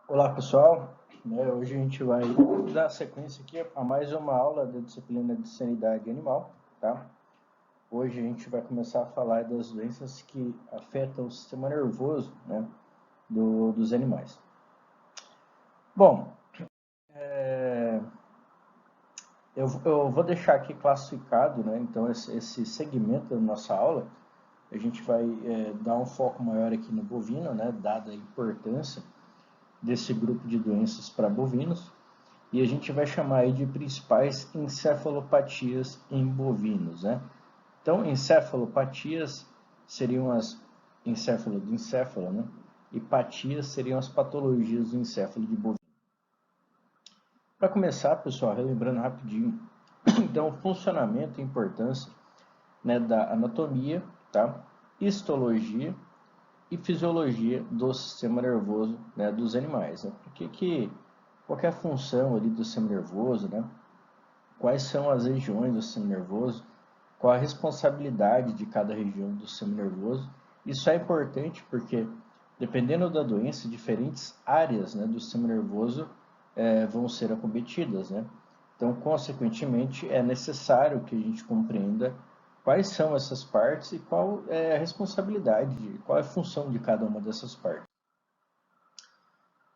Olá pessoal, hoje a gente vai dar sequência aqui a mais uma aula da disciplina de sanidade animal, tá? Hoje a gente vai começar a falar das doenças que afetam o sistema nervoso, né, dos animais. Bom, eu vou deixar aqui classificado, né, então esse segmento da nossa aula, a gente vai dar um foco maior aqui no bovino, né, dada a importância desse grupo de doenças para bovinos. E a gente vai chamar aí de principais encefalopatias em bovinos, né? Então, encefalopatias seriam as encéfalo do encéfalo, né? E patias seriam as patologias do encéfalo de bovino. Para começar, pessoal, relembrando rapidinho, então, o funcionamento e importância, né, da anatomia, tá? Histologia e fisiologia do sistema nervoso, né, dos animais, né? Qual é a função ali do sistema nervoso, né? Quais são as regiões do sistema nervoso, qual a responsabilidade de cada região do sistema nervoso. Isso é importante porque, dependendo da doença, diferentes áreas, né, do sistema nervoso vão ser acometidas, né? Então, consequentemente, é necessário que a gente compreenda quais são essas partes e qual é a responsabilidade, qual é a função de cada uma dessas partes.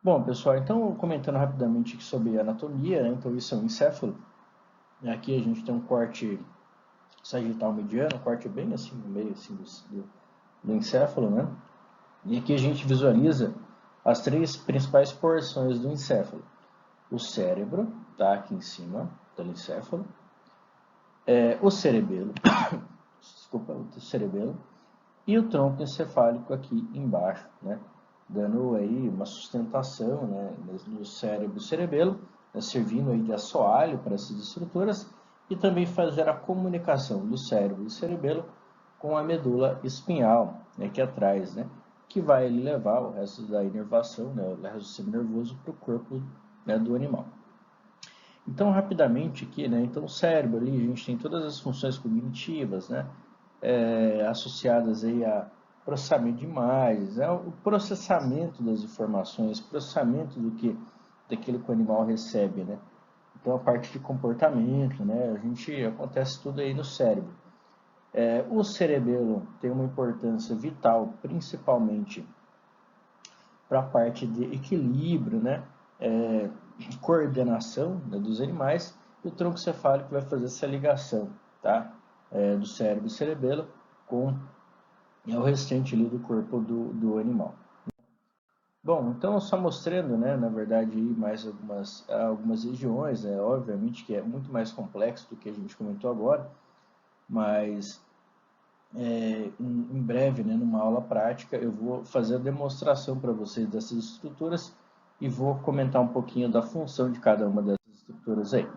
Bom, pessoal, então, comentando rapidamente aqui sobre a anatomia, né? Então, isso é um encéfalo. Aqui a gente tem um corte sagital mediano, um corte bem assim no meio assim, do encéfalo, né? E aqui a gente visualiza as três principais porções do encéfalo. O cérebro, tá aqui em cima do encéfalo, o cerebelo, desculpa, o cerebelo, e o tronco encefálico aqui embaixo, né? Dando aí uma sustentação, né, no cérebro e cerebelo, né, servindo aí de assoalho para essas estruturas e também fazer a comunicação do cérebro e cerebelo com a medula espinhal, né, aqui atrás, né, que vai levar o resto da inervação, né, o resto do sistema nervoso para o corpo, né, do animal. Então, rapidamente aqui, né, então o cérebro ali, a gente tem todas as funções cognitivas, né, associadas aí a processamento de imagens, o processamento das informações, processamento daquilo que o animal recebe, né? Então a parte de comportamento, né? Acontece tudo aí no cérebro. O cerebelo tem uma importância vital, principalmente para a parte de equilíbrio, né? Coordenação, né, dos animais, e o tronco cefálico vai fazer essa ligação, tá? Do cérebro e cerebelo com o restante ali do corpo do animal. Bom, então só mostrando, né, na verdade, aí mais algumas regiões, né, obviamente que é muito mais complexo do que a gente comentou agora, mas em breve, né, numa aula prática, eu vou fazer a demonstração para vocês dessas estruturas e vou comentar um pouquinho da função de cada uma dessas estruturas aí.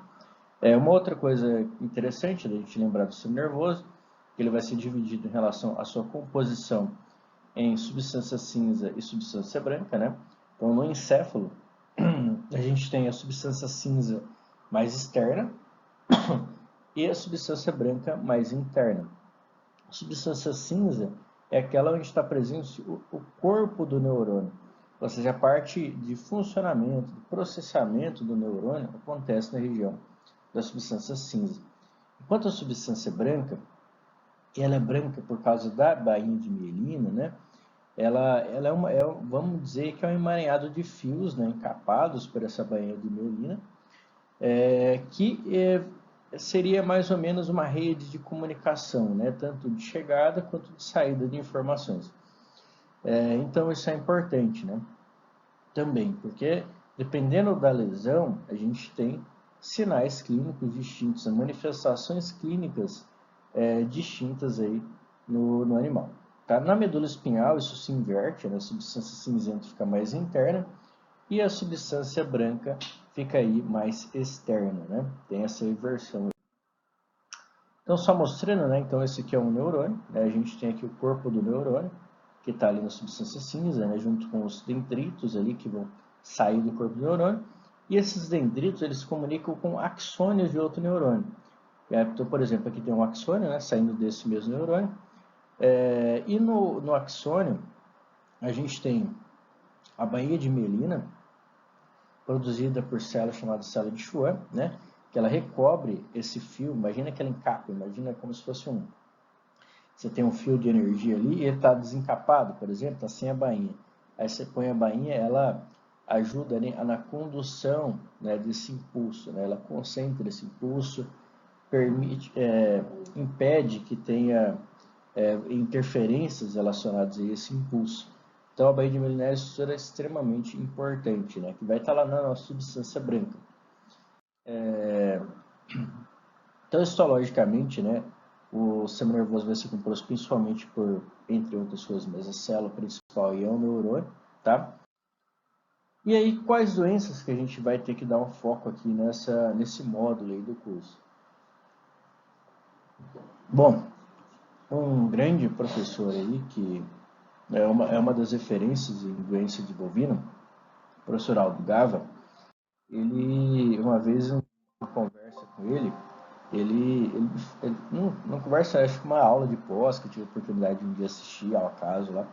Uma outra coisa interessante da gente lembrar do sistema nervoso, que ele vai ser dividido em relação à sua composição em substância cinza e substância branca, né? Então, no encéfalo, a gente tem a substância cinza mais externa e a substância branca mais interna. A substância cinza é aquela onde está presente o corpo do neurônio, ou seja, a parte de funcionamento, de processamento do neurônio acontece na região da substância cinza. Enquanto a substância branca, ela é branca por causa da bainha de mielina, né? Ela vamos dizer que é um emaranhado de fios, né, encapados por essa bainha de mielina, seria mais ou menos uma rede de comunicação, né, tanto de chegada quanto de saída de informações. Então isso é importante, né, também, porque dependendo da lesão, a gente tem sinais clínicos distintos, manifestações clínicas distintas aí no animal. Tá? Na medula espinhal isso se inverte, né? A substância cinzenta fica mais interna e a substância branca fica aí mais externa, né? Tem essa inversão. Então só mostrando, né? Então esse aqui é um neurônio, né? A gente tem aqui o corpo do neurônio, que está ali na substância cinza, né? Junto com os dendritos ali que vão sair do corpo do neurônio. E esses dendritos eles se comunicam com axônios de outro neurônio. Então, por exemplo, aqui tem um axônio, né? Saindo desse mesmo neurônio. E no axônio, a gente tem a bainha de mielina, produzida por célula chamada célula de Schwann, né? Que ela recobre esse fio, imagina aquele encape, imagina como se fosse você tem um fio de energia ali e ele está desencapado, por exemplo, está sem a bainha. Aí você põe a bainha, ela ajuda, né, na condução, né, desse impulso, né? Ela concentra esse impulso, impede que tenha interferências relacionadas a esse impulso. Então a baía de Molinar é uma estrutura extremamente importante, né, que vai estar lá na nossa substância branca. Então, histologicamente, né, o sistema nervoso vai ser composto principalmente por, entre outras coisas, mas a célula principal e é o neurônio, tá? E aí, quais doenças que a gente vai ter que dar um foco aqui nesse módulo aí do curso? Bom, um grande professor aí, que é uma das referências em doença de bovino, o professor Aldo Gava, ele, uma vez, em uma conversa com ele não conversa, acho que uma aula de pós, que eu tive a oportunidade de um dia assistir ao caso lá,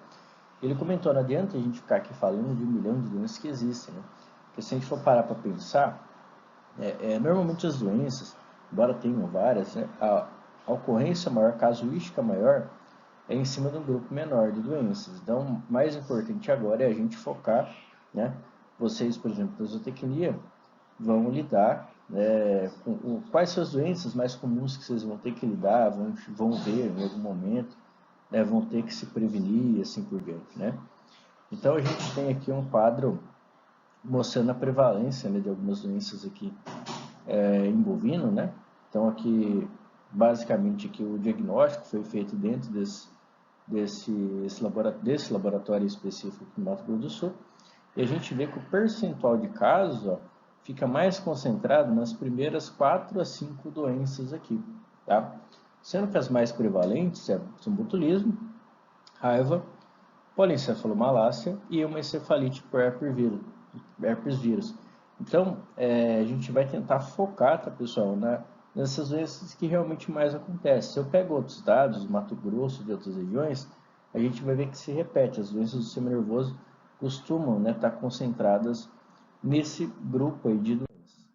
ele comentou, não adianta a gente ficar aqui falando de 1 milhão de doenças que existem, né? Porque se a gente for parar para pensar, normalmente as doenças, embora tenham várias, né, a ocorrência maior, a casuística maior, é em cima de um grupo menor de doenças. Então, o mais importante agora é a gente focar, né? Vocês, por exemplo, da zootecnia, vão lidar com quais são as doenças mais comuns que vocês vão ter que lidar, vão ver em algum momento, né, vão ter que se prevenir e assim por diante, né? Então, a gente tem aqui um quadro mostrando a prevalência, né, de algumas doenças aqui em bovino, né? Então, aqui, basicamente, aqui o diagnóstico foi feito dentro desse laboratório específico do Mato Grosso do Sul, e a gente vê que o percentual de casos, ó, fica mais concentrado nas primeiras 4 a 5 doenças aqui, tá? Sendo que as mais prevalentes são botulismo, raiva, polencefalomalácia e uma encefalite por herpes vírus. Então, a gente vai tentar focar, tá, pessoal, nessas doenças que realmente mais acontecem. Se eu pego outros dados, do Mato Grosso, de outras regiões, a gente vai ver que se repete. As doenças do sistema nervoso costumam, né, estar concentradas nesse grupo aí de doenças.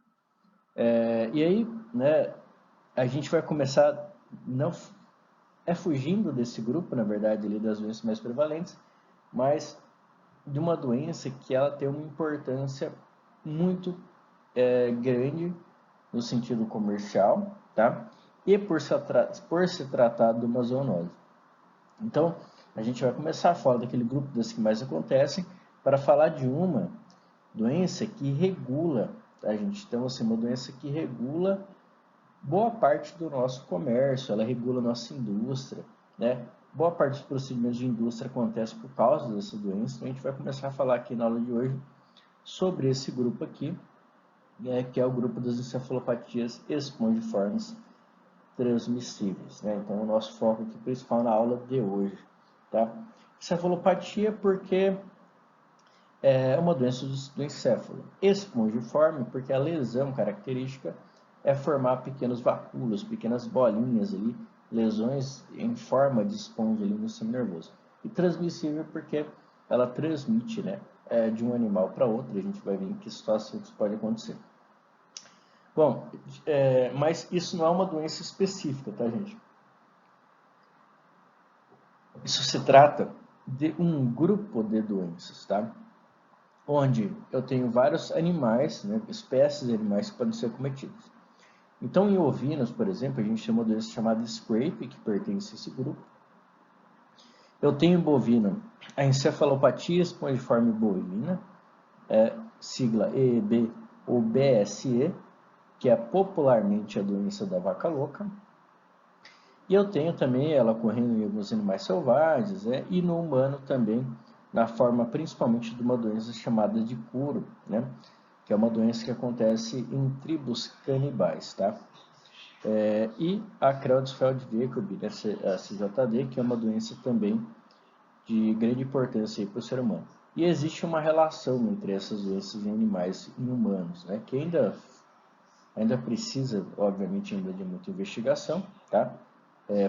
E aí, né, a gente vai começar não fugindo desse grupo, na verdade, ali, das doenças mais prevalentes, mas de uma doença que ela tem uma importância muito grande no sentido comercial, tá? E por se tratar de uma zoonose. Então, a gente vai começar a falar daquele grupo das que mais acontecem para falar de uma doença que regula, tá, gente? Então, assim, uma doença que regula boa parte do nosso comércio, ela regula a nossa indústria, né? Boa parte dos procedimentos de indústria acontece por causa dessa doença, então a gente vai começar a falar aqui na aula de hoje sobre esse grupo aqui, né, que é o grupo das encefalopatias espongiformes transmissíveis, né? Então, o nosso foco aqui principal na aula de hoje, tá? Encefalopatia porque é uma doença do encéfalo. Espongiforme porque a lesão característica é formar pequenos vacúolos, pequenas bolinhas ali, lesões em forma de esponja ali no sistema nervoso. E transmissível porque ela transmite, né, de um animal para outro. A gente vai ver em que situação isso pode acontecer. Bom, mas isso não é uma doença específica, tá, gente? Isso se trata de um grupo de doenças, tá? Onde eu tenho vários animais, né, espécies de animais que podem ser cometidos. Então, em ovinos, por exemplo, a gente tem uma doença chamada scrape, que pertence a esse grupo. Eu tenho em bovino a encefalopatia espongiforme bovina, sigla EEB ou BSE, que é popularmente a doença da vaca louca. E eu tenho também ela ocorrendo em alguns animais selvagens, e no humano também, na forma principalmente de uma doença chamada de curo, né? Que é uma doença que acontece em tribos canibais, tá? E a Creutzfeldt-Jakob, né, a CJD, que é uma doença também de grande importância para o ser humano. E existe uma relação entre essas doenças em animais e humanos, né, que ainda precisa, obviamente, ainda de muita investigação, tá?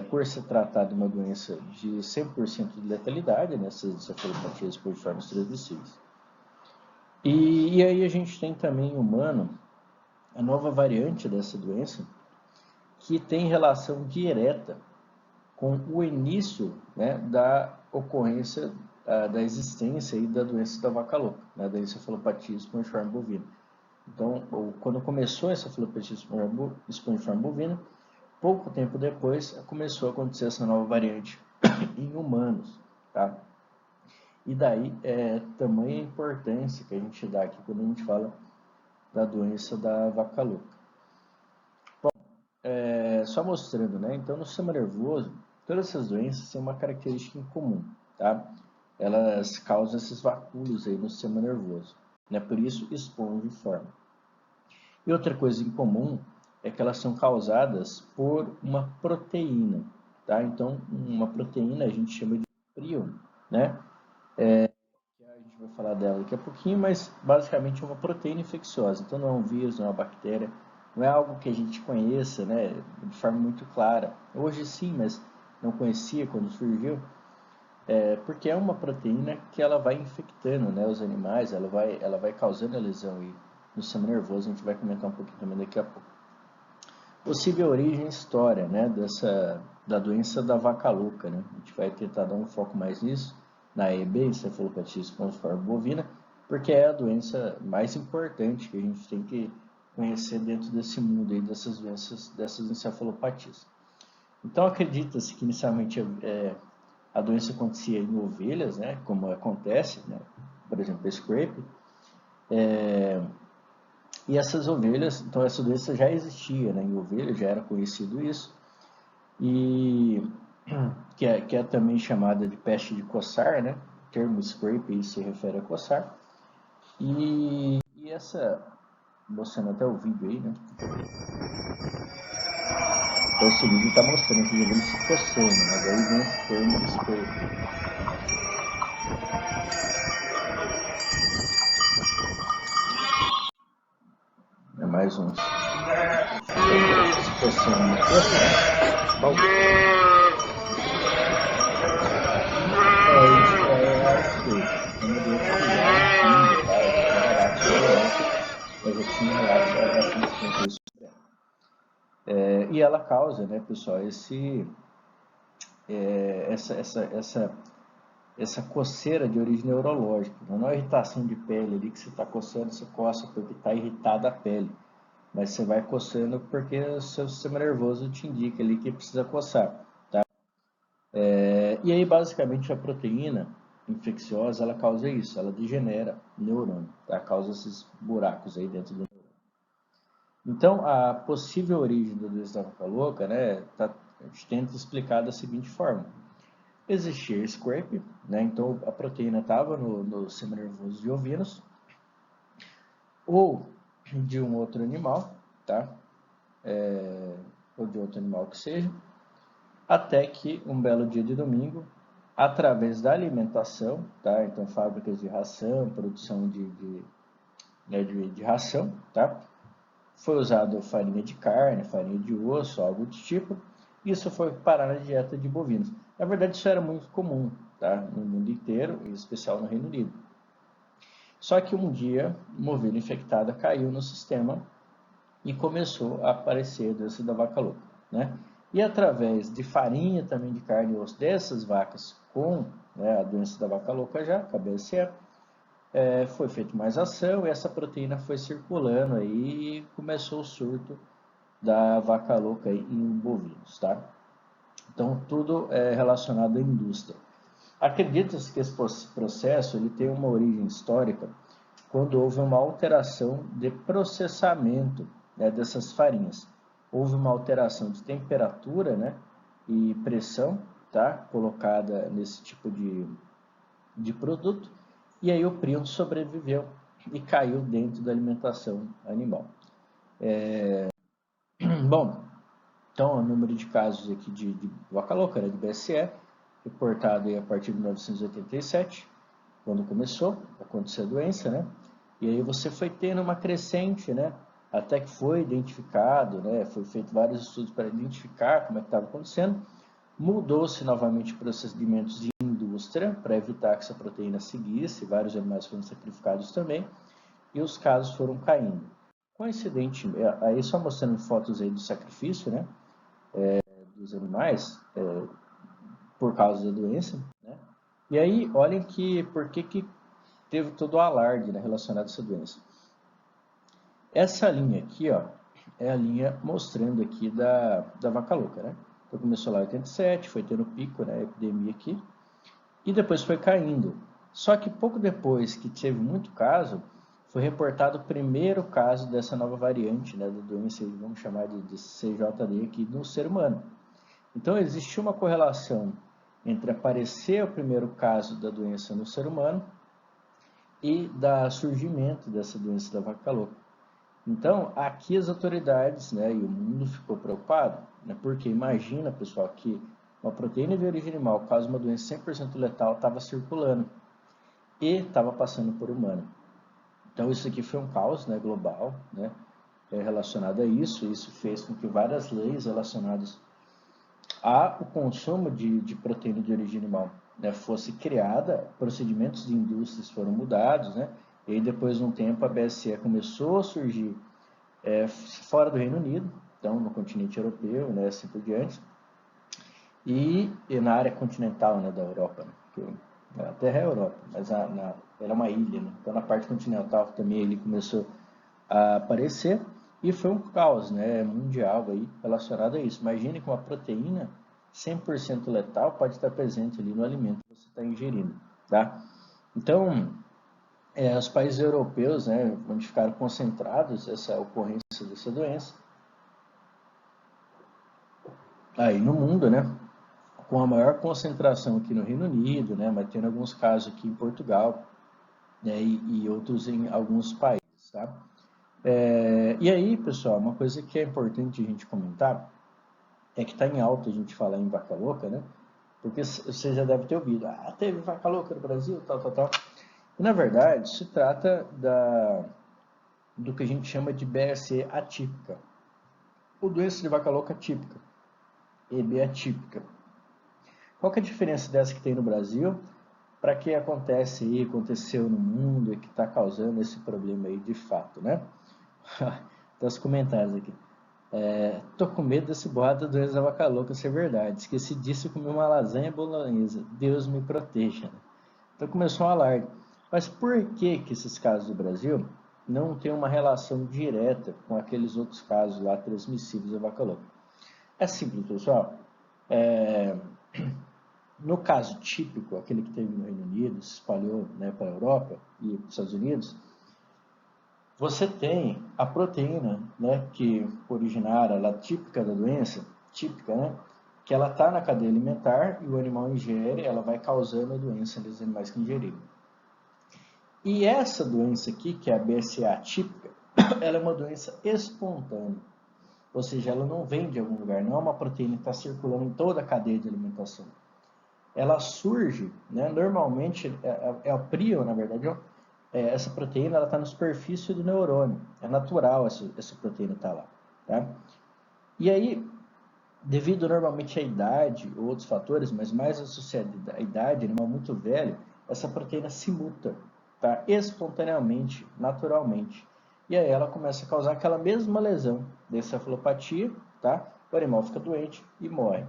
Por se tratar de uma doença de 100% de letalidade, nessas encefalopatias espongiformes transmissíveis. E aí a gente tem também em humano a nova variante dessa doença, que tem relação direta com o início, né, da ocorrência, da existência aí da doença da vaca louca, né, da encefalopatia espongiforme bovina. Então, quando começou essa encefalopatia espongiforme bovina, pouco tempo depois começou a acontecer essa nova variante em humanos, tá? E daí tamanha a importância que a gente dá aqui quando a gente fala da doença da vaca louca. Bom, só mostrando, né? Então, no sistema nervoso, todas essas doenças têm uma característica em comum, tá? Elas causam esses vacúolos aí no sistema nervoso, né? Por isso, espongiforme. E outra coisa em comum é que elas são causadas por uma proteína, tá? Então, uma proteína a gente chama de prion, né? A gente vai falar dela daqui a pouquinho, mas basicamente é uma proteína infecciosa. Então, não é um vírus, não é uma bactéria, não é algo que a gente conheça, né, de forma muito clara. Hoje sim, mas não conhecia quando surgiu, porque é uma proteína que ela vai infectando, né, os animais, ela vai causando a lesão aí no sistema nervoso. A gente vai comentar um pouquinho também daqui a pouco. Possível origem e história, né, da doença da vaca louca, né? A gente vai tentar dar um foco mais nisso, na EB, encefalopatia espongiforme bovina, porque é a doença mais importante que a gente tem que conhecer dentro desse mundo aí dessas doenças, dessas encefalopatias. Então, acredita-se que inicialmente a doença acontecia em ovelhas, né, como acontece, né, por exemplo, a scrape, e essas ovelhas, então essa doença já existia, né, em ovelhas, já era conhecido isso, e que é também chamada de peste de coçar, né? O termo scrape se refere a coçar. E essa, mostrando até o vídeo aí, né? Então esse vídeo está mostrando que ele se coçando, né? Daí vem esse termo de scrape. É mais uns. Se coçando no corpo, né? Isso é a scrape. É uma doença que já é antiga, tá? Já tem relatos biológicos, eu já tinha relatos há bastante tempo isso. E ela causa, né, pessoal, essa coceira de origem neurológica. Não é irritação de pele ali que você está coçando, você coça porque está irritada a pele. Mas você vai coçando porque o seu sistema nervoso te indica ali que precisa coçar. Tá? E aí, basicamente, a proteína infecciosa, ela causa isso, ela degenera o neurônio, tá? Causa esses buracos aí dentro do neurônio. Então, a possível origem da doença da vaca louca, né, a gente tenta explicar da seguinte forma. Existia scrape, né, então a proteína estava no sistema nervoso de ovinos, ou de um outro animal, tá? Ou de outro animal que seja, até que um belo dia de domingo, através da alimentação, tá? Então fábricas de ração, produção de ração, tá? Foi usado farinha de carne, farinha de osso, algo do tipo. Isso foi parar na dieta de bovinos. Na verdade, isso era muito comum, tá? No mundo inteiro, em especial no Reino Unido. Só que um dia, uma ovelha infectada caiu no sistema e começou a aparecer a doença da vaca louca, né? E através de farinha também de carne e osso dessas vacas com, né, a doença da vaca louca já, com a BSE, foi feita mais ação e essa proteína foi circulando aí e começou o surto da vaca louca aí em bovinos, tá? Então, tudo é relacionado à indústria. Acredita-se que esse processo ele tem uma origem histórica quando houve uma alteração de processamento, né, dessas farinhas. Houve uma alteração de temperatura, né, e pressão, tá, colocada nesse tipo de produto, e aí o prion sobreviveu e caiu dentro da alimentação animal. Bom, então o número de casos aqui de vaca louca, né, de BSE, reportado aí a partir de 1987, quando começou a acontecer a doença, né? E aí você foi tendo uma crescente, né? Até que foi identificado, né? Foi feito vários estudos para identificar como é que estava acontecendo. Mudou-se novamente procedimentos de indústria para evitar que essa proteína seguisse, vários animais foram sacrificados também. e os casos foram caindo. Coincidentemente, aí só mostrando fotos aí do sacrifício, né, dos animais, por causa da doença, né? E aí, olhem que por que teve todo o alarde, né, relacionado a essa doença. Essa linha aqui, ó, é a linha mostrando aqui da vaca louca, né? Então começou lá em 87, foi tendo pico, né, a epidemia aqui, e depois foi caindo. Só que pouco depois que teve muito caso, foi reportado o primeiro caso dessa nova variante, né, da doença, vamos chamar de CJD aqui no ser humano. Então existiu uma correlação entre aparecer o primeiro caso da doença no ser humano e da surgimento dessa doença da vaca louca. Então, aqui as autoridades, né, e o mundo ficou preocupado, né, porque imagina, pessoal, que uma proteína de origem animal, caso uma doença 100% letal, estava circulando e estava passando por humano. Então, isso aqui foi um caos, né, global, né, relacionado a isso. Isso fez com que várias leis relacionadas ao consumo de proteína de origem animal, né, fosse criada, procedimentos de indústrias foram mudados, né, e aí depois de um tempo a BSE começou a surgir fora do Reino Unido, então no continente europeu, né, assim por diante, e na área continental, né, da Europa, né, porque a Terra é a Europa, mas ela é uma ilha, né, então na parte continental também ele começou a aparecer, e foi um caos, né, mundial aí relacionado a isso. Imagine que uma proteína 100% letal pode estar presente ali no alimento que você está ingerindo, tá? Então, os países europeus, né, onde ficaram concentrados essa ocorrência dessa doença, aí no mundo, né, com a maior concentração aqui no Reino Unido, né, mas tendo alguns casos aqui em Portugal, né, e outros em alguns países, tá? E aí, pessoal, uma coisa que é importante a gente comentar é que está em alta a gente falar em vaca louca, né? Porque você já deve ter ouvido, teve vaca louca no Brasil, tal, tal, tal. E, na verdade, se trata do que a gente chama de BSE atípica, ou doença de vaca louca típica, EB atípica. Qual que é a diferença dessa que tem no Brasil para que acontece aí, aconteceu no mundo e que está causando esse problema aí de fato, né? Tem os comentários aqui. Tô com medo desse boato da doença da vaca louca ser verdade. Esqueci disso e comi uma lasanha bolonhesa. Deus me proteja. Então começou um alarde. Mas por que esses casos do Brasil não têm uma relação direta com aqueles outros casos lá transmissíveis da vaca louca? É simples, pessoal. No caso típico, aquele que teve no Reino Unido, se espalhou, né, para a Europa e para os Estados Unidos, você tem a proteína, né, que originária, ela típica da doença, típica, né, que ela está na cadeia alimentar e o animal ingere, ela vai causando a doença nos animais que ingeriram. E essa doença aqui, que é a BSA típica, ela é uma doença espontânea, ou seja, ela não vem de algum lugar, não é uma proteína que está circulando em toda a cadeia de alimentação. Ela surge, né, normalmente, é o prion, na verdade, essa proteína está na superfície do neurônio. É natural essa proteína estar lá. Tá? E aí, devido normalmente à idade ou outros fatores, mas mais associado à idade, animal muito velho, essa proteína se muta, tá? Espontaneamente, naturalmente. E aí ela começa a causar aquela mesma lesão de encefalopatia, tá? O animal fica doente e morre.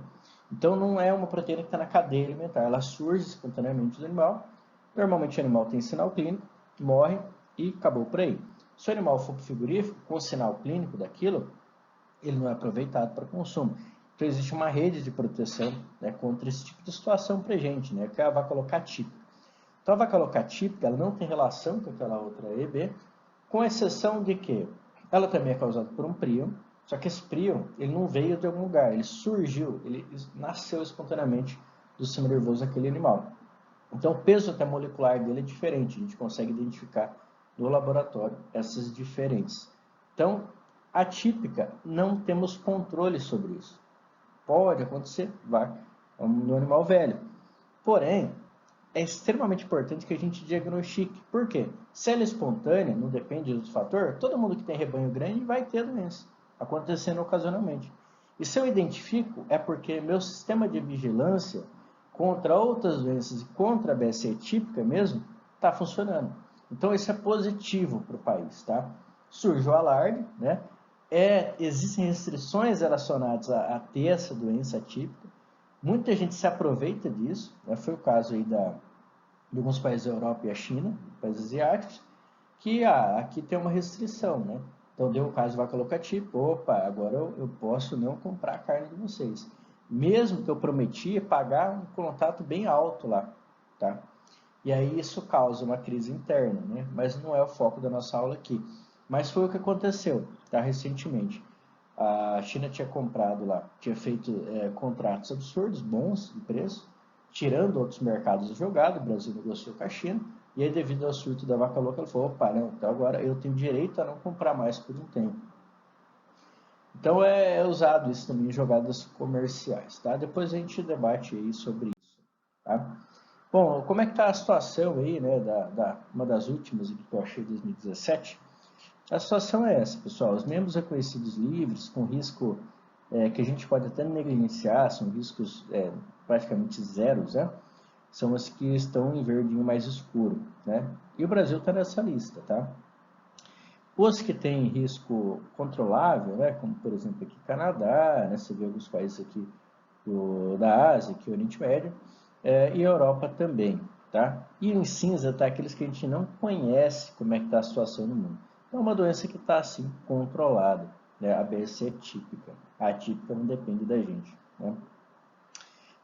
Então não é uma proteína que está na cadeia alimentar, ela surge espontaneamente do animal. Normalmente o animal tem sinal clínico, morre e acabou por aí. Se o animal for para o frigorífico com sinal clínico daquilo, ele não é aproveitado para consumo. Então existe uma rede de proteção, né, contra esse tipo de situação para a gente, né, que é a vaca louca típica. Então a vaca louca típica ela não tem relação com aquela outra EB, com exceção de que ela também é causada por um prion, só que esse prion ele não veio de algum lugar, ele surgiu, ele nasceu espontaneamente do sistema nervoso daquele animal. Então o peso até molecular dele é diferente, a gente consegue identificar no laboratório essas diferenças. Então, atípica, não temos controle sobre isso. Pode acontecer, vai, no animal velho. Porém, é extremamente importante que a gente diagnostique. Por quê? Se ela é espontânea, não depende do fator, todo mundo que tem rebanho grande vai ter a doença, acontecendo ocasionalmente. E se eu identifico, é porque meu sistema de vigilância contra outras doenças e contra a BSE típica mesmo, está funcionando. Então isso é positivo para o país, tá? Surge o alarde, né? Existem restrições relacionadas a ter essa doença atípica. Muita gente se aproveita disso, né? Foi o caso aí de alguns países da Europa e a China, países asiáticos, que aqui tem uma restrição, né? Então deu o caso de vaca louca tipo, opa, agora eu posso não comprar a carne de vocês. Mesmo que eu prometia pagar um contato bem alto lá, tá? E aí isso causa uma crise interna, né? Mas não é o foco da nossa aula aqui. Mas foi o que aconteceu, tá? Recentemente. A China tinha comprado lá, tinha feito contratos absurdos, bons de preço, tirando outros mercados do jogado, o Brasil negociou com a China, e aí devido ao surto da vaca louca, ela falou, opa, não, então agora eu tenho direito a não comprar mais por um tempo. Então é usado isso também em jogadas comerciais, tá? Depois a gente debate aí sobre isso, tá? Bom, como é que está a situação aí, né, uma das últimas que eu achei de 2017? A situação é essa, pessoal. Os membros reconhecidos livres, com risco que a gente pode até negligenciar, são riscos praticamente zeros, né? São os que estão em verdinho mais escuro, né? E o Brasil está nessa lista, tá? Os que têm risco controlável, né? Como por exemplo aqui Canadá, né? Você vê alguns países aqui da Ásia, aqui o Oriente Médio, e a Europa também, tá? E em cinza tá aqueles que a gente não conhece como é que está a situação no mundo. Então, é uma doença que está assim controlada, né? A ABS é típica, a atípica não depende da gente, né?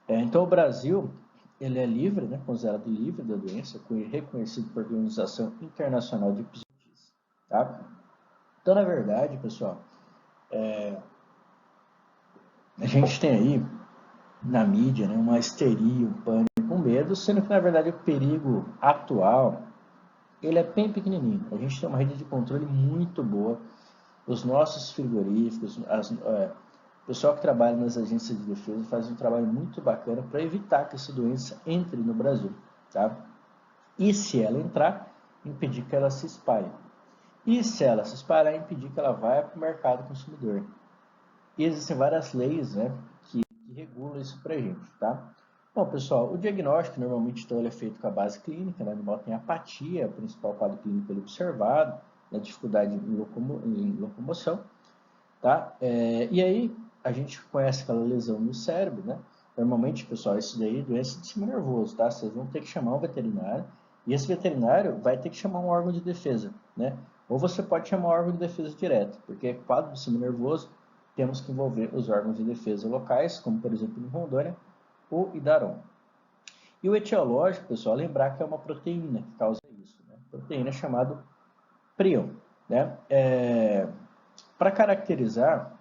Então, o Brasil ele é livre, né? Considerado livre da doença, reconhecido por Organização Internacional de Epizootias, tá? Então, na verdade, pessoal, a gente tem aí na mídia, né, uma histeria, um pânico, um medo, sendo que na verdade o perigo atual ele é bem pequenininho. A gente tem uma rede de controle muito boa. Os nossos frigoríficos, o pessoal que trabalha nas agências de defesa faz um trabalho muito bacana para evitar que essa doença entre no Brasil, tá? E se ela entrar, impedir que ela se espalhe. E se ela se espalhar, impedir que ela vá para o mercado consumidor. E existem várias leis, né, que regulam isso para a gente, tá? Bom, pessoal, o diagnóstico normalmente então, ele é feito com a base clínica, né? O animal tem apatia, o principal quadro clínico ele observado, né? Dificuldade em locomoção, tá? E aí a gente conhece aquela lesão no cérebro, né? Normalmente, pessoal, isso daí é doença de sistema nervoso, tá? Vocês vão ter que chamar um veterinário e esse veterinário vai ter que chamar um órgão de defesa, né? Ou você pode chamar um órgão de defesa direto, porque quadro de sistema nervoso temos que envolver os órgãos de defesa locais, como por exemplo em Rondônia, o Idaron. E o etiológico, pessoal, lembrar que é uma proteína que causa isso, né? Proteína chamada prion, né? Para caracterizar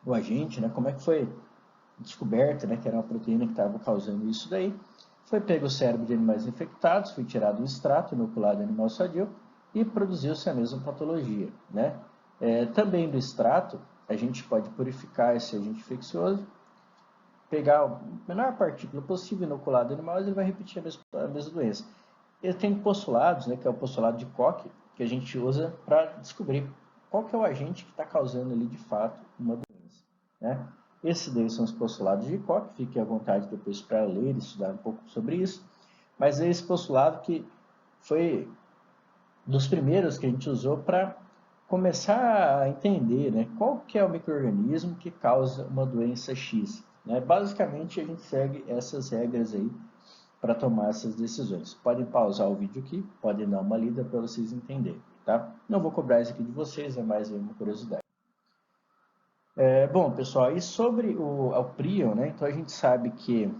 o agente, né? Como é que foi descoberto, né? Que era uma proteína que estava causando isso daí? Foi pego o cérebro de animais infectados, foi tirado o extrato inoculado em animal sadio e produziu-se a mesma patologia, né? Também do extrato, a gente pode purificar esse agente infeccioso, pegar a menor partícula possível inoculada em animal e ele vai repetir a mesma doença. Ele tem postulados, né, que é o postulado de Koch, que a gente usa para descobrir qual que é o agente que está causando ali de fato uma doença, né? Esses daí são os postulados de Koch, fique à vontade depois para ler e estudar um pouco sobre isso, mas é esse postulado que foi dos primeiros que a gente usou para começar a entender, né, qual que é o micro-organismo que causa uma doença X, né? Basicamente a gente segue essas regras aí para tomar essas decisões. Podem pausar o vídeo aqui, podem dar uma lida para vocês entenderem, tá? Não vou cobrar isso aqui de vocês, é mais uma curiosidade. Bom, pessoal, e sobre o prion, né? Então a gente sabe que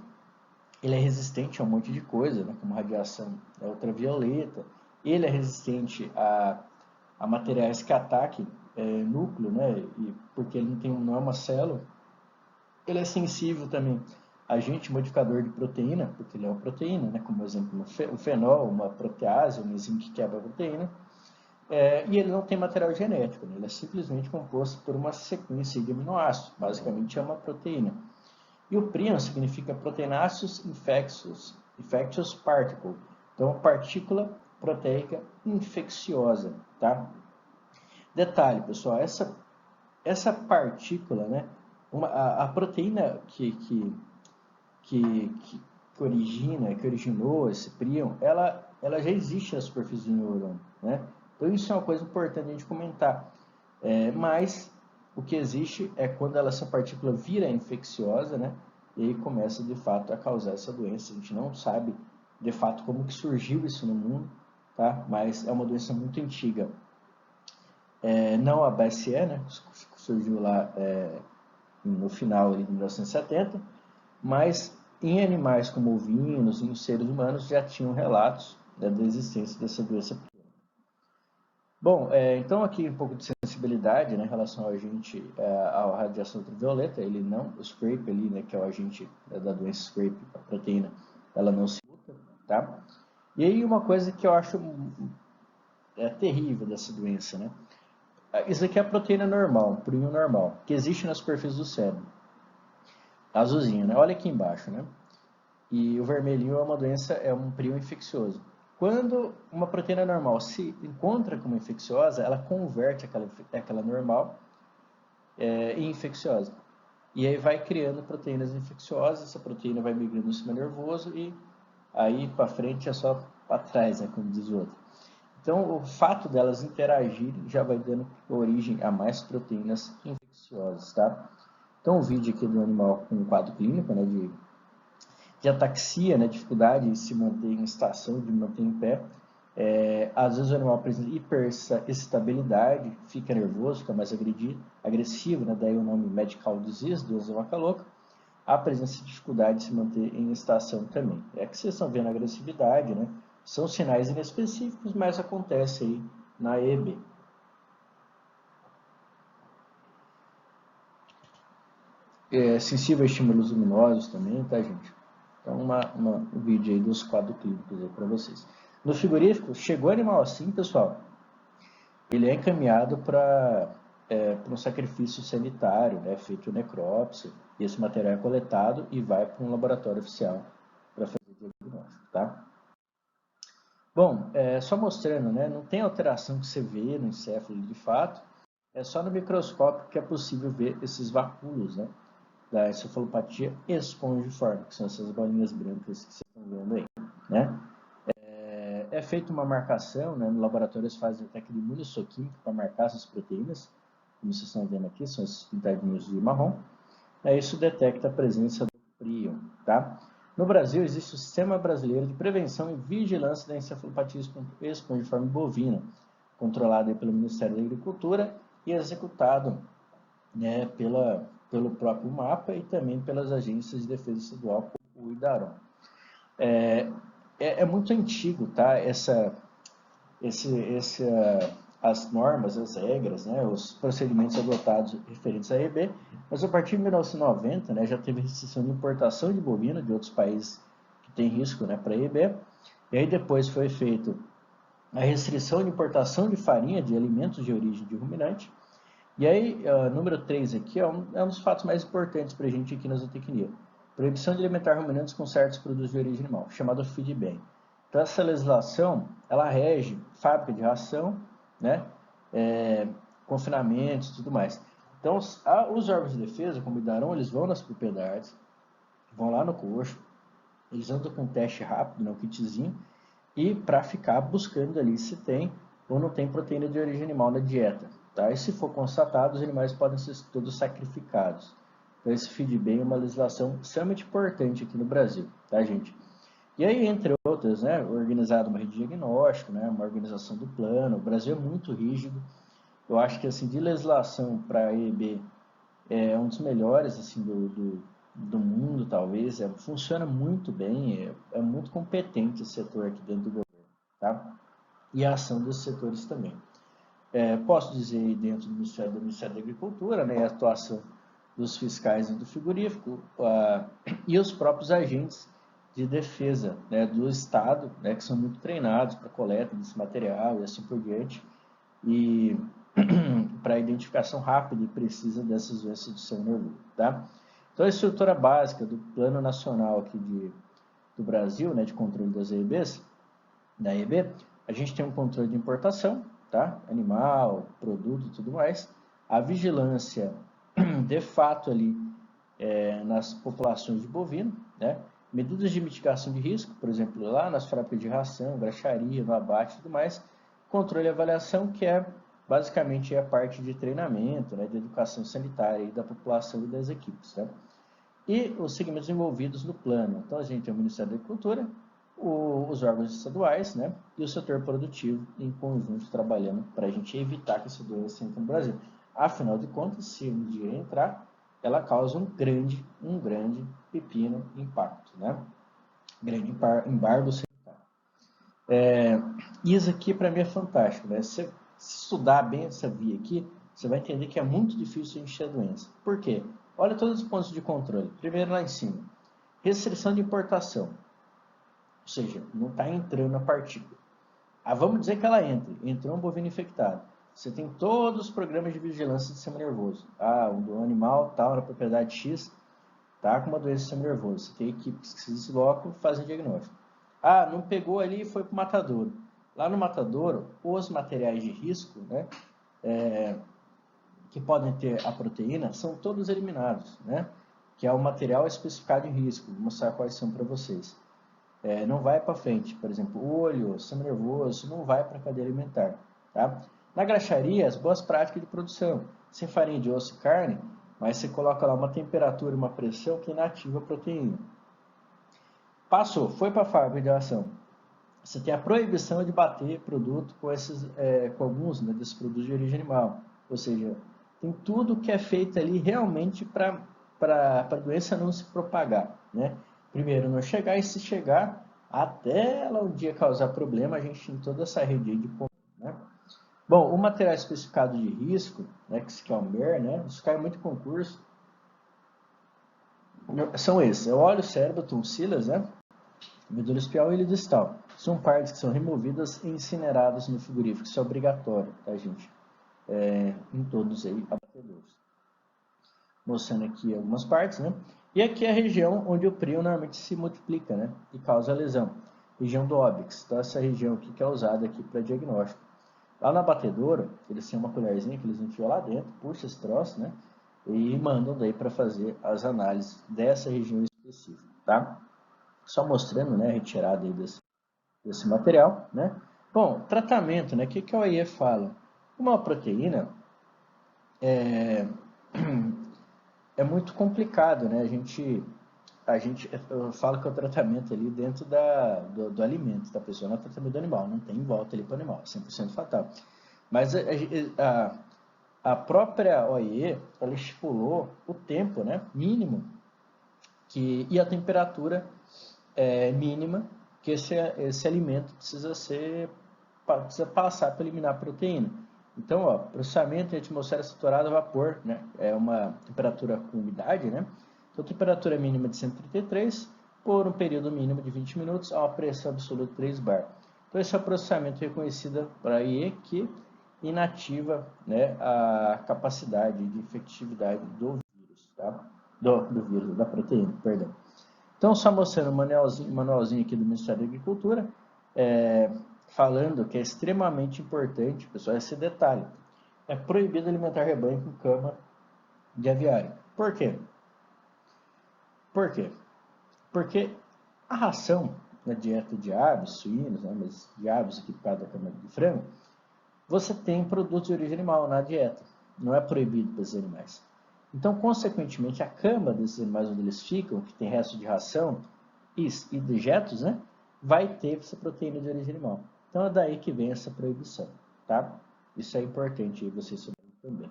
ele é resistente a um monte de coisa, né? Como radiação ultravioleta, ele é resistente a materiais que ataquem núcleo, né? Porque ele não é uma célula. Ele é sensível também a agente modificador de proteína, porque ele é uma proteína, né? Como exemplo, o fenol, uma protease, um enzima que quebra a proteína. E ele não tem material genético, né? Ele é simplesmente composto por uma sequência de aminoácidos, basicamente é uma proteína. E o prion significa Proteinaceous Infectious Particle, então partícula proteica infecciosa, tá? Detalhe, pessoal, essa partícula, né, a proteína que originou esse prion, ela ela já existe na superfície do neurônio, né? Então isso é uma coisa importante a gente comentar. Mas o que existe é quando essa partícula vira infecciosa, né? E aí começa de fato a causar essa doença. A gente não sabe de fato como que surgiu isso no mundo, tá? Mas é uma doença muito antiga. Não a BSE, né? Surgiu lá no final ali de 1970, mas em animais como ovinos e em seres humanos já tinham relatos, né, da existência dessa doença. Bom, então aqui um pouco de sensibilidade, né, em relação ao agente, à radiação ultravioleta. Ele não, o scrape ali, né, que é o agente da doença scrape, a proteína, ela não se muta, tá? E aí uma coisa que eu acho terrível dessa doença, né? Isso aqui é a proteína normal, o prion normal, que existe na superfície do cérebro. Azulzinho, né? Olha aqui embaixo, né? E o vermelhinho é uma doença, é um prion infeccioso. Quando uma proteína normal se encontra como infecciosa, ela converte aquela normal em infecciosa. E aí vai criando proteínas infecciosas, essa proteína vai migrando no sistema nervoso e aí para frente é só para trás, né, como diz o outro. Então, o fato delas interagirem já vai dando origem a mais proteínas infecciosas, tá? Então, o vídeo aqui do animal com um quadro clínico, né, de ataxia, né, dificuldade de se manter em estação, de manter em pé. Às vezes o animal apresenta hiperestabilidade, fica nervoso, fica mais agressivo, né, daí o nome medical disease, doença da vaca louca. A presença de dificuldade de se manter em estação também. É que vocês estão vendo a agressividade, né? São sinais inespecíficos, mas acontece aí na EB. Sensível a estímulos luminosos também, tá, gente? Então, um vídeo aí dos quadros clínicos aí para vocês. No frigorífico, chegou animal assim, pessoal, ele é encaminhado para um sacrifício sanitário, né, feito necrópsia, e esse material é coletado e vai para um laboratório oficial para fazer o diagnóstico, tá? Bom, só mostrando, né, não tem alteração que você vê no encéfalo de fato, é só no microscópio que é possível ver esses vacúolos, né, da encefalopatia espongiforme, que são essas bolinhas brancas que vocês estão vendo aí, né? É feita uma marcação, né, no laboratório eles fazem até aquele imunossoquímico para marcar essas proteínas, como vocês estão vendo aqui, são esses pintadinhos de marrom. Isso detecta a presença do prion, tá? No Brasil, existe o Sistema Brasileiro de Prevenção e Vigilância da Encefalopatia Espongiforme Bovina, controlado pelo Ministério da Agricultura e executado, né, pelo próprio MAPA e também pelas agências de defesa estadual, como o IDARON. É muito antigo, tá? As normas, as regras, né, os procedimentos adotados referentes à EB, mas a partir de 1990, né, já teve restrição de importação de bovina de outros países que tem risco, né, para a EB, e aí depois foi feito a restrição de importação de farinha de alimentos de origem de ruminante, e aí, número 3 aqui é um dos fatos mais importantes para a gente aqui na zootecnia. Proibição de alimentar ruminantes com certos produtos de origem animal, chamado feedback. Então, essa legislação, ela rege fábrica de ração, né, confinamentos e tudo mais. Então, os órgãos de defesa, como o IDARON, eles vão nas propriedades, vão lá no coxo, eles andam com um teste rápido, né, um kitzinho, e para ficar buscando ali se tem ou não tem proteína de origem animal na dieta. Tá? E se for constatado, os animais podem ser todos sacrificados. Então, esse feedback é uma legislação extremamente importante aqui no Brasil, tá, gente? E aí, entre outras, né, organizado uma rede de diagnóstico, né, uma organização do plano. O Brasil é muito rígido. Eu acho que, assim, de legislação para a EB é um dos melhores, assim, do mundo, talvez. Funciona muito bem, é muito competente esse setor aqui dentro do governo, tá? E a ação desses setores também. Posso dizer dentro do Ministério da Agricultura, né, a atuação dos fiscais do frigorífico e os próprios agentes de defesa, né, do Estado, né, que são muito treinados para a coleta desse material e assim por diante, e para a identificação rápida e precisa dessas doenças do sistema nervoso, tá? Então, a estrutura básica do Plano Nacional aqui do Brasil, né, de controle das EBs, da EB, a gente tem um controle de importação, tá? Animal, produto e tudo mais. A vigilância, de fato, ali nas populações de bovino, né? medidas de mitigação de risco, por exemplo, lá nas fábricas de ração, graxaria, no abate e tudo mais, controle e avaliação, que é basicamente a parte de treinamento, né, de educação sanitária da população e das equipes. Né? E os segmentos envolvidos no plano. Então, a gente tem o Ministério da Agricultura, os órgãos estaduais, né, e o setor produtivo em conjunto trabalhando para a gente evitar que essa doença entre no Brasil. Afinal de contas, se um dia entrar, ela causa um grande pepino impacto, né? Grande embargo sanitário. Isso aqui para mim é fantástico, né? Se estudar bem essa via aqui, você vai entender que é muito difícil a gente ter a doença. Por quê? Olha todos os pontos de controle. Primeiro lá em cima, restrição de importação. Ou seja, não está entrando a partícula. Vamos dizer que ela entrou um bovino infectado. Você tem todos os programas de vigilância do sistema nervoso. O animal tal, na propriedade X, está com uma doença do sistema nervoso. Você tem equipes que se deslocam e fazem diagnóstico. Não pegou ali e foi para o matadouro. Lá no matadouro, os materiais de risco, né, que podem ter a proteína, são todos eliminados, né, que é o material especificado em risco. Vou mostrar quais são para vocês. Não vai para frente, por exemplo, o olho, o sistema nervoso, não vai para a cadeia alimentar. Tá? Na graxaria, as boas práticas de produção, sem farinha de osso e carne, mas você coloca lá uma temperatura e uma pressão que inativa a proteína. Passou, foi para a fábrica de ação. Você tem a proibição de bater produto com alguns, né, desses produtos de origem animal. Ou seja, tem tudo que é feito ali realmente para a doença não se propagar. Né? Primeiro, não chegar, e se chegar, até ela um dia causar problema, a gente tem toda essa rede de pontos. Né? Bom, o material especificado de risco, né, que é o MER, né, isso cai muito em concurso, são esses: é o óleo, cérebro, tonsilas, né, medula espial e ilha distal. São partes que são removidas e incineradas no frigorífico. Isso é obrigatório, tá, gente? Em todos aí, abatedouros. Mostrando aqui algumas partes, né? E aqui é a região onde o prion normalmente se multiplica, né? E causa lesão. Região do óbix. Então, essa região aqui que é usada aqui para diagnóstico. Lá na abatedoura, eles têm uma colherzinha que eles enfiam lá dentro, puxa esse troço, né? E mandam daí para fazer as análises dessa região específica, tá? Só mostrando, né, a retirada aí desse material, né? Bom, tratamento, né? O que a OIE fala? Uma proteína é muito complicado, né? Eu falo que é o tratamento ali dentro do alimento da pessoa, não é o tratamento do animal, não tem volta ali para o animal, 100% fatal. Mas a própria OIE, ela estipulou o tempo, né, mínimo e a temperatura mínima que esse alimento precisa passar para eliminar a proteína. Então, processamento em atmosfera saturada a vapor, né, é uma temperatura com umidade, né? Então, temperatura mínima de 133 por um período mínimo de 20 minutos a uma pressão absoluta de 3 bar. Então, esse é o processamento reconhecido para a IE que inativa, né, a capacidade de efetividade do vírus, tá? Do vírus, da proteína, perdão. Então, só mostrando o manualzinho aqui do Ministério da Agricultura, falando que é extremamente importante, pessoal, esse detalhe. É proibido alimentar rebanho com cama de aviário. Por quê? Porque a ração na dieta de aves, suínos, né, mas de aves aqui por causa da cama de frango, você tem produtos de origem animal na dieta. Não é proibido para esses animais. Então, consequentemente, a cama desses animais onde eles ficam, que tem resto de ração e dejetos, né, vai ter essa proteína de origem animal. Então, é daí que vem essa proibição, tá? Isso é importante vocês saberem também.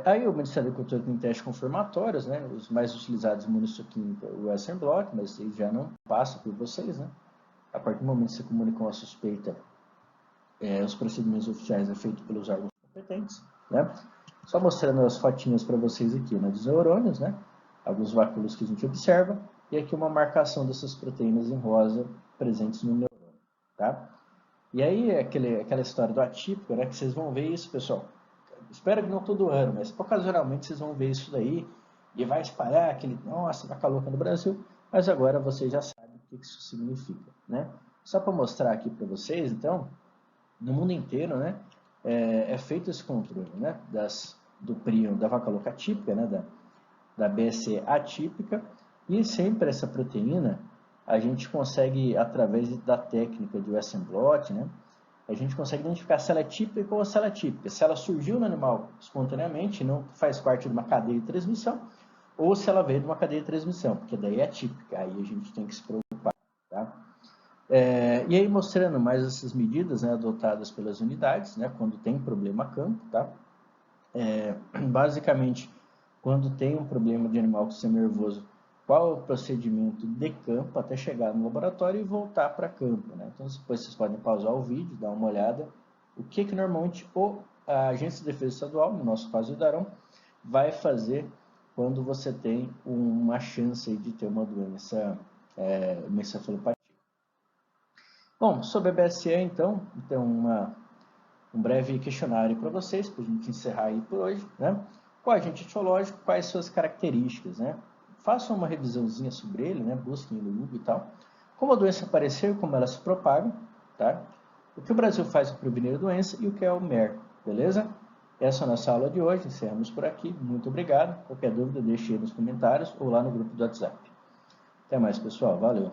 Aí o Ministério da Agricultura tem testes confirmatórios, né? Os mais utilizados, imunossoquímica, o Western Blot, mas ele já não passa por vocês, né? A partir do momento que você comunica uma suspeita, os procedimentos oficiais são feitos pelos órgãos competentes, né? Só mostrando as fotinhas para vocês aqui, né, dos neurônios, né? Alguns vacúolos que a gente observa, e aqui uma marcação dessas proteínas em rosa presentes no neurônio, tá? E aí, aquela história do atípico, né, que vocês vão ver isso, pessoal. Espero que não todo ano, mas ocasionalmente vocês vão ver isso daí, e vai espalhar aquele, nossa, vaca louca no Brasil, mas agora vocês já sabem o que isso significa, né? Só para mostrar aqui para vocês, então, no mundo inteiro, né, é feito esse controle, né, do prion da vaca louca atípica, né, da BSE atípica, E sempre essa proteína, a gente consegue, através da técnica de Western blot, né, a gente consegue identificar se ela é típica ou se ela é atípica. Se ela surgiu no animal espontaneamente, não faz parte de uma cadeia de transmissão, ou se ela veio de uma cadeia de transmissão, porque daí é atípica, aí a gente tem que se preocupar. Tá? E aí mostrando mais essas medidas, né, adotadas pelas unidades, né, quando tem problema a campo, tá? Basicamente, quando tem um problema de animal com sistema nervoso, qual é o procedimento de campo até chegar no laboratório e voltar para campo, né? Então, depois vocês podem pausar o vídeo, dar uma olhada. O que normalmente a Agência de Defesa Estadual, no nosso caso o Idarão, vai fazer quando você tem uma chance de ter uma doença, uma encefalopatia. Bom, sobre a BSE, então um breve questionário para vocês, para a gente encerrar aí por hoje, né? Qual é o agente etiológico, quais suas características, né? Façam uma revisãozinha sobre ele, né? Busquem no Google e tal. Como a doença apareceu, como ela se propaga, tá? O que o Brasil faz para prevenir a doença e o que é o MER, beleza? Essa é a nossa aula de hoje, encerramos por aqui. Muito obrigado. Qualquer dúvida, deixe aí nos comentários ou lá no grupo do WhatsApp. Até mais, pessoal. Valeu!